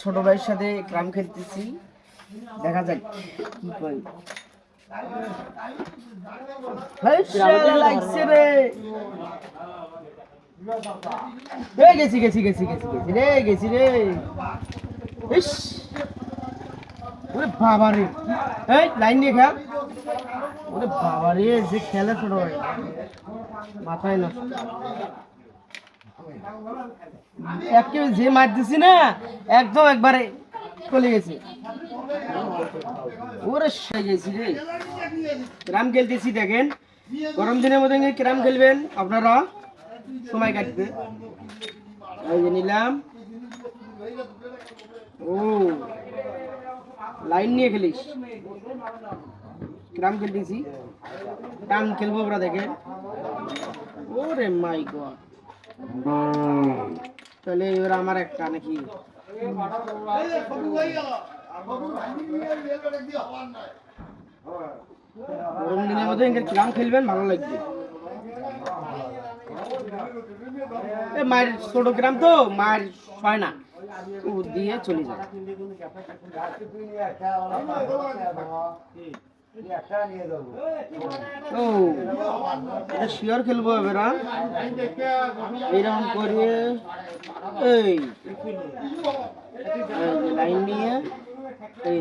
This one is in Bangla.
ছোট ভাইয়ের সাথে ক্রাম খেলতেছি, দেখা যাক কি করি। লাগছে রে, গেছি গেছি গেছি গেছি গেছি রে, গেছি রে। ইস, ওরে বাবা রে, এই লাইন দিয়ে খেল। ওরে বাবা রে, যে খেলে ছোট ভাই মাথায় নষ্ট। একেবারে যে মার দিছি না, একদম একবারে চলে গেছে। ওরে গেছি রে। ক্যারাম খেলতেছি, দেখেন গরম দিনের মধ্যে ক্যারাম খেলবেন আপনারা, সময় কাটবে। এই যে নিলাম। ও লাইন নিয়ে খেলিস, ক্যারাম খেলতেছি, টান খেলবো আমরা, দেখেন। ওরে মাই গড, তাহলে এবার আমার একটা নাকি গরম দিনের মধ্যে ক্যারাম খেলবেন, ভালো লাগবে। মায়ের ছোট গ্রাম তো, মায়ের হয় না, ও দিয়ে চলে যায়। ও এটা শিওর খেলবো এবার, এইরকম করে এই লাইন নিয়ে এই